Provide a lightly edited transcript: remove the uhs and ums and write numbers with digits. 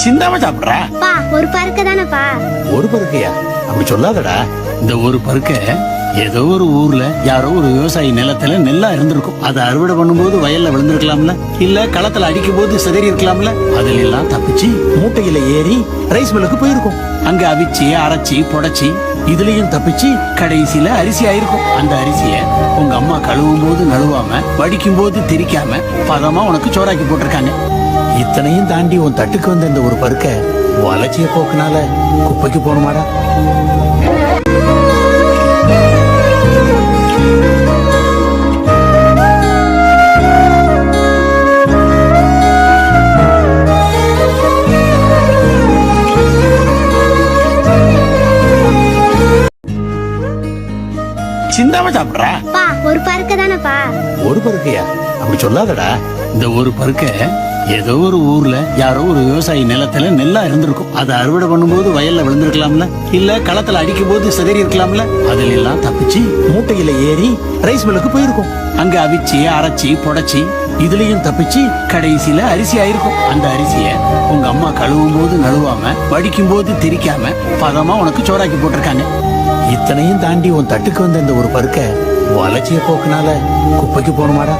சிந்தாம சாப்பிடுற. பா ஒரு பருக்க தானப்பா. ஒரு பருக்கையா? அப்படி சொல்லாதடா. இந்த ஒரு பருக்க ஏதோ ஒரு ஊர்ல யாரோ ஒரு விவசாயி நிலத்துல நெல்லா இருந்திருக்கும். அதை அறுவடை பண்ணும்போது வயல்ல விழுந்திருக்கலாம்ல, இல்ல களத்துல அடிக்கும் போது சிதறி இருக்கலாம்ல. அதுல எல்லாம் தப்பிச்சு மூட்டையில ஏறி ரைஸ் மில்லுக்கு போயிருக்கும். அங்க அவிச்சு அரைச்சி புடைச்சி இதுலயும் தப்பிச்சு கடைசியில அரிசி ஆயிருக்கும். அந்த அரிசிய உங்க அம்மா கழுவும் போது நழுவாம வடிக்கும் போது திரிக்காம பதமா உனக்கு சோறாக்கி போட்டிருக்காங்க. இத்தனையும் தாண்டி உன் தட்டுக்கு வந்த இந்த ஒரு பருக்க வளர்ச்சிய போக்குனால குப்பைக்கு போகணுமாடா? சிந்தாம சாப்பிடுற. பா ஒரு பருக்க தானப்பா. ஒரு பருக்கையா? அப்படி சொல்லாதடா. இந்த ஒரு பருக்க ஏதோ ஒரு ஊர்ல யாரோ ஒரு விவசாயி நிலத்துல நெல்லா இருந்திருக்கும். அதை அறுவடை பண்ணும்போது வயல்ல விழுந்திருக்கலாம்ல, இல்ல களத்துல அடிக்கும் போது சிதறி இருக்கலாம்ல. அதுல எல்லாம் தப்பிச்சு மூட்டையில ஏறி ரைஸ் மில்லுக்கு போயிருக்கும். அங்க அவிச்சு அரைச்சி புடைச்சி இதுலயும் தப்பிச்சு கடைசியில அரிசி ஆயிருக்கும். அந்த அரிசிய உங்க அம்மா கழுவும் போது நழுவாம வடிக்கும் போது திரிக்காம பதமா உனக்கு சோறாக்கி போட்டிருக்காங்க. இத்தனையும் தாண்டி உன் தட்டுக்கு வந்த இந்த ஒரு பருக்க வளர்ச்சிய போக்குனால குப்பைக்கு போகணுமாடா?